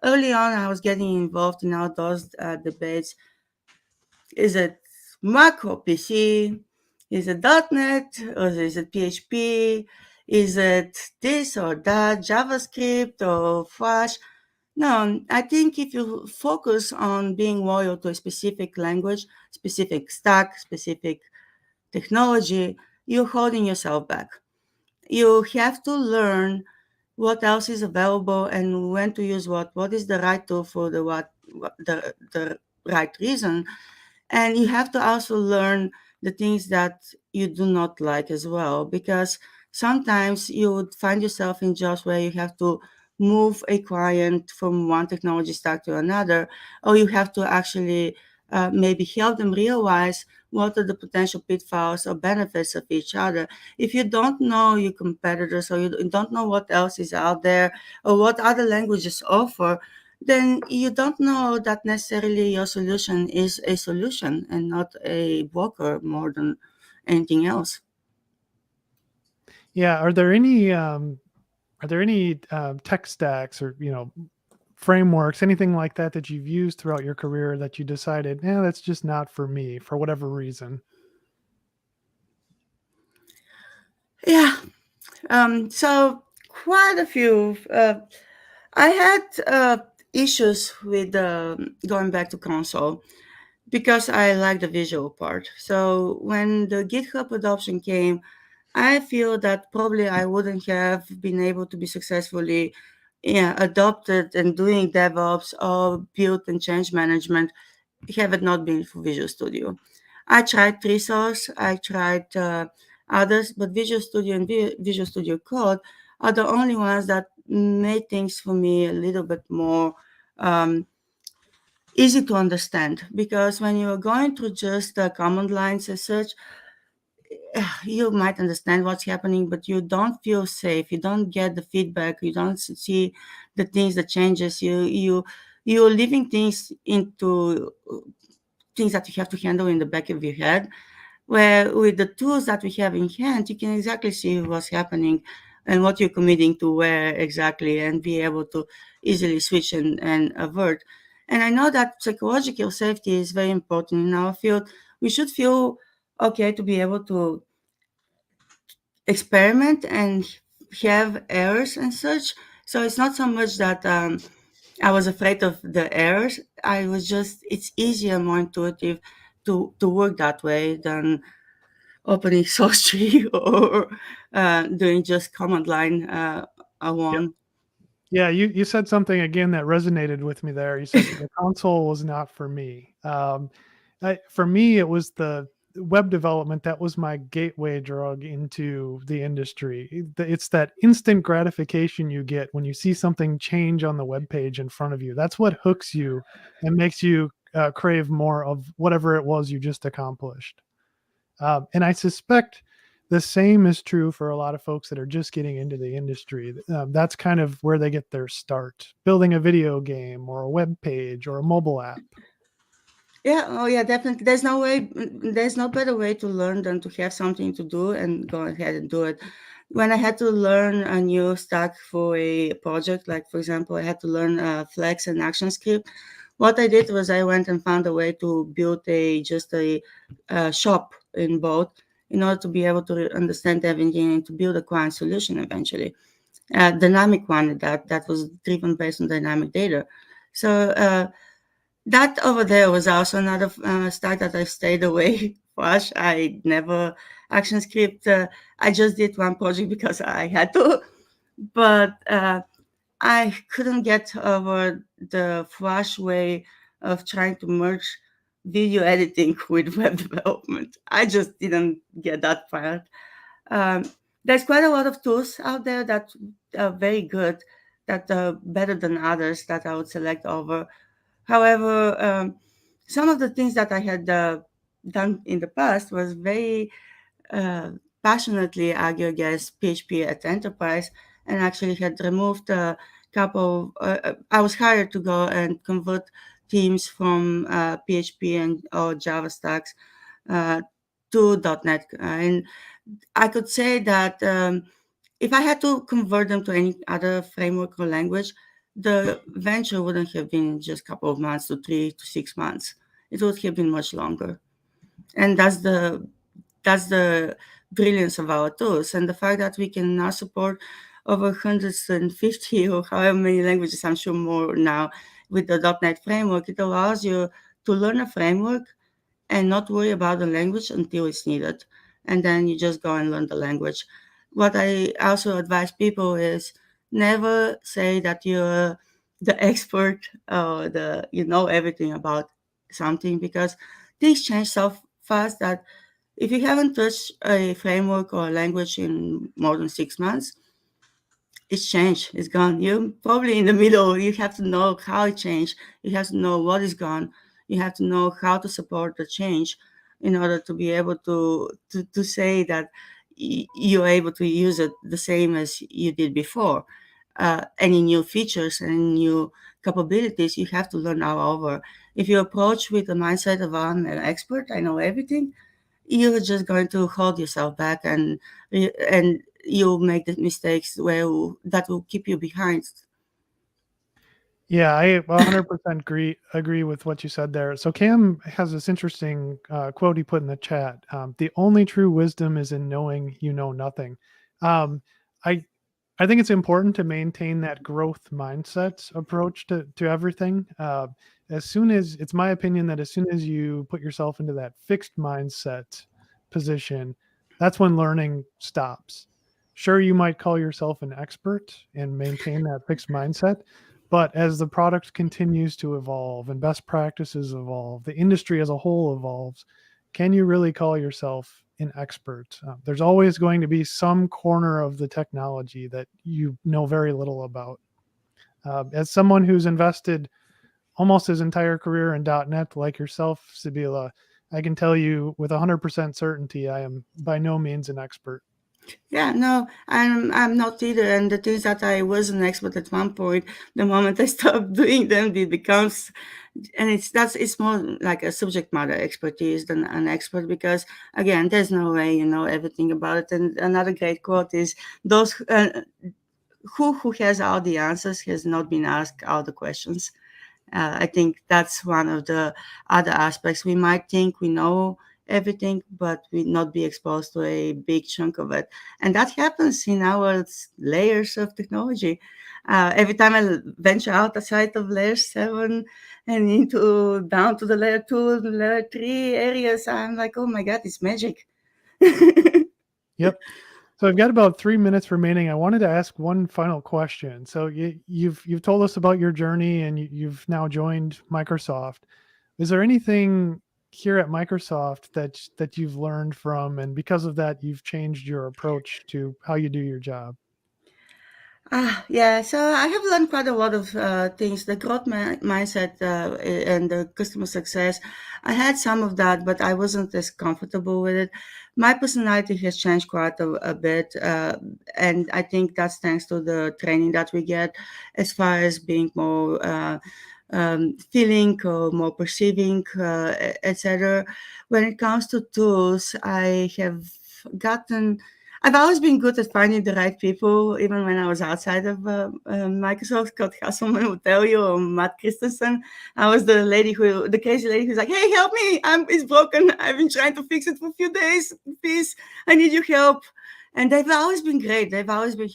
Early on, I was getting involved in all those debates. Is it Mac or PC? Is it .NET or is it PHP? Is it this or that, JavaScript or Flash? No, I think if you focus on being loyal to a specific language, specific stack, specific technology, you're holding yourself back. You have to learn what else is available and when to use what is the right tool for the right reason. And you have to also learn the things that you do not like as well, because sometimes you would find yourself in jobs where you have to move a client from one technology stack to another, or you have to actually maybe help them realize what are the potential pitfalls or benefits of each other. If you don't know your competitors, or you don't know what else is out there, or what other languages offer, then you don't know that necessarily your solution is a solution and not a blocker more than anything else. Yeah. Are there any tech stacks or frameworks, anything like that that you've used throughout your career that you decided, yeah, that's just not for me for whatever reason? Yeah. So quite a few. I had issues with going back to console because I like the visual part. So when the GitHub adoption came, I feel that probably I wouldn't have been able to be successfully, yeah, adopted and doing DevOps or build and change management have it not been for Visual Studio. I tried Resource, I tried others, but Visual Studio and Visual Studio Code are the only ones that made things for me a little bit more um, easy to understand. Because when you're going through just the command lines as such, you might understand what's happening, but you don't feel safe. You don't get the feedback. You don't see the things, the changes. You're leaving things into things that you have to handle in the back of your head. Where with the tools that we have in hand, you can exactly see what's happening and what you're committing to where exactly, and be able to easily switch and avert. And I know that psychological safety is very important in our field. We should feel okay to be able to experiment and have errors and such. So it's not so much that I was afraid of the errors. I was just, it's easier, more intuitive to work that way than opening source tree or doing just command line Yep. alone. Yeah, you said something again that resonated with me there. You said the console was not for me. For me, it was the web development that was my gateway drug into the industry. It's that instant gratification you get when you see something change on the web page in front of you. That's what hooks you and makes you crave more of whatever it was you just accomplished. And I suspect the same is true for a lot of folks that are just getting into the industry. That's kind of where they get their start, building a video game or a web page or a mobile app. Yeah, oh yeah, definitely. There's no better way to learn than to have something to do and go ahead and do it. When I had to learn a new stack for a project, like for example, I had to learn Flex and ActionScript. What I did was I went and found a way to build a shop in both in order to be able to understand everything and to build a client solution eventually. Dynamic one that was driven based on dynamic data. So that over there was also another stack that I stayed away. Flash, I never ActionScript. I just did one project because I had to, but I couldn't get over the Flash way of trying to merge video editing with web development. I just didn't get that part. Um, there's quite a lot of tools out there that are very good, that are better than others that I would select over. However, some of the things that I had done in the past was very uh, passionately argue against PHP at enterprise, and actually had removed a couple. I was hired to go and convert teams from PHP and or Java stacks uh, to .NET, and I could say that if I had to convert them to any other framework or language, the venture wouldn't have been just a couple of months to 3 to 6 months. It would have been much longer, and that's the brilliance of our tools, and the fact that we can now support over 150 or however many languages, I'm sure more now, with the .NET framework. It allows you to learn a framework and not worry about the language until it's needed. And then you just go and learn the language. What I also advise people is never say that you're the expert or you know everything about something, because things change so fast that if you haven't touched a framework or a language in more than 6 months, it's changed. It's gone. You're probably in the middle. You have to know how it changed. You have to know what is gone. You have to know how to support the change in order to be able to say that you're able to use it the same as you did before. Any new features and new capabilities, you have to learn all over. If you approach with the mindset of I'm an expert, I know everything, you're just going to hold yourself back, and you'll make the mistakes that will keep you behind. Yeah, I 100% agree with what you said there. So Cam has this interesting quote he put in the chat. The only true wisdom is in knowing you know nothing. Um, I I think it's important to maintain that growth mindset approach to everything. As soon as it's my opinion that as soon as you put yourself into that fixed mindset position, that's when learning stops. Sure, you might call yourself an expert and maintain that fixed mindset, but as the product continues to evolve and best practices evolve, the industry as a whole evolves, can you really call yourself an expert? There's always going to be some corner of the technology that you know very little about. As someone who's invested almost his entire career in .NET, like yourself, Sibila, I can tell you with 100% certainty I am by no means an expert. Yeah, no, I'm not either. And the things that I was an expert at one point, the moment I stopped doing them, it becomes, and it's more like a subject matter expertise than an expert, because again, there's no way you know everything about it. And another great quote is, those who has all the answers has not been asked all the questions. I think that's one of the other aspects. We might think we know everything, but we not be exposed to a big chunk of it. And that happens in our layers of technology. Every time I venture outside of layer 7 and into down to the layer 2, layer 3 areas, I'm like, oh my God, it's magic. Yep. So I've got about 3 minutes remaining. I wanted to ask one final question. So you've told us about your journey, and you've now joined Microsoft. Is there anything here at Microsoft that you've learned from, and because of that, you've changed your approach to how you do your job? Yeah, so I have learned quite a lot of things. The growth mindset and the customer success, I had some of that, but I wasn't as comfortable with it. My personality has changed quite a bit, and I think that's thanks to the training that we get, as far as being more feeling or more perceiving, etc. When it comes to tools, gotten I've always been good at finding the right people, even when I was outside of Microsoft. Scott Hasselman will tell you, or Matt Christensen. I was the crazy lady who's like, "Hey, help me! It's broken. I've been trying to fix it for a few days. Please, I need your help." And they've always been great. They've always been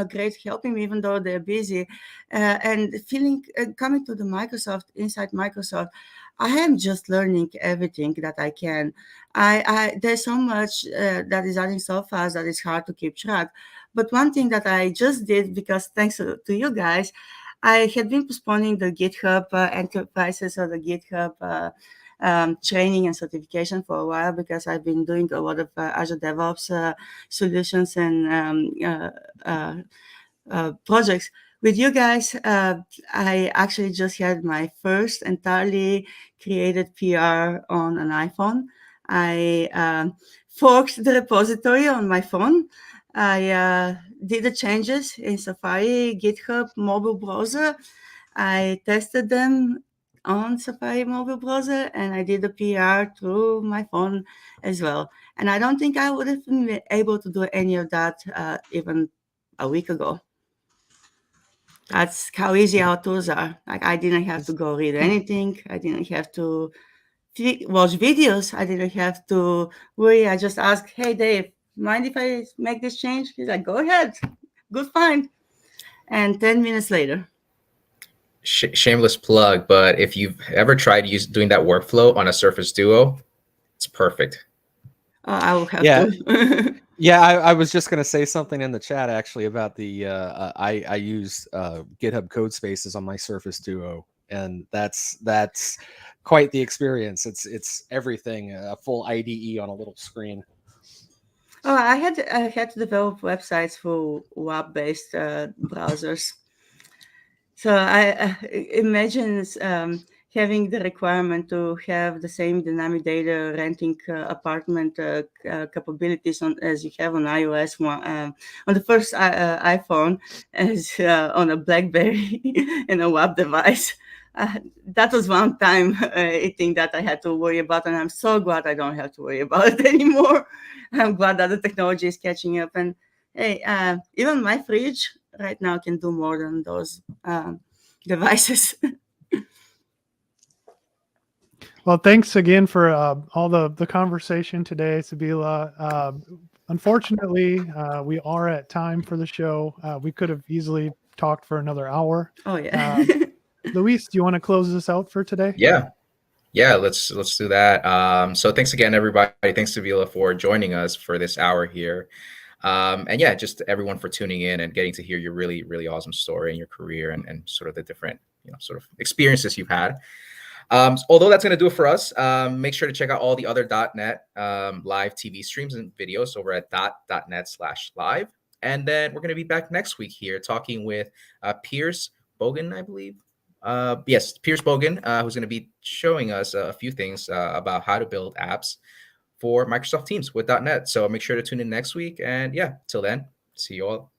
great helping me, even though they're busy. And feeling coming to the inside Microsoft, I am just learning everything that I can. There's so much that is adding so fast that it's hard to keep track. But one thing that I just did, because thanks to you guys, I had been postponing the GitHub enterprises, or the GitHub training and certification for a while, because I've been doing a lot of Azure DevOps solutions and projects. With you guys, I actually just had my first entirely created PR on an iPhone. I forked the repository on my phone. I did the changes in Safari, GitHub, mobile browser. I tested them on Safari mobile browser, and I did the PR through my phone as well. And I don't think I would have been able to do any of that even a week ago. That's how easy our tools are. Like, I didn't have to go read anything. I didn't have to watch videos. I didn't have to worry. I just asked, "Hey, Dave, mind if I make this change?" He's like, "Go ahead. Good find." And 10 minutes later. Shameless plug, but if you've ever tried doing that workflow on a Surface Duo, it's perfect. I will have Yeah. to. Yeah, I was just going to say something in the chat actually about the I use GitHub code spaces on my Surface Duo and that's quite the experience. It's everything, a full IDE on a little screen. Oh, I had to develop websites for web-based browsers. So I imagine having the requirement to have the same dynamic data renting apartment capabilities as you have on iOS one, on the first iPhone as on a BlackBerry and a web device. That was one time a thing that I had to worry about, and I'm so glad I don't have to worry about it anymore. I'm glad that the technology is catching up, and hey, even my fridge right now can do more than those devices. Well, thanks again for all the conversation today, Sibila. Unfortunately, we are at time for the show. We could have easily talked for another hour. Oh yeah. Luis, do you want to close this out for today? Yeah, let's do that. So thanks again, everybody. Thanks, Sibila, for joining us for this hour here. And yeah, just everyone for tuning in and getting to hear your really, really awesome story and your career and sort of the different, sort of experiences you've had. Although that's going to do it for us, make sure to check out all the other .NET live TV streams and videos over at .net/live. And then we're going to be back next week here talking with Piers Bogan, I believe. Yes, Piers Bogan, who's going to be showing us a few things about how to build apps for Microsoft Teams with .NET. So make sure to tune in next week. And yeah, till then, see you all.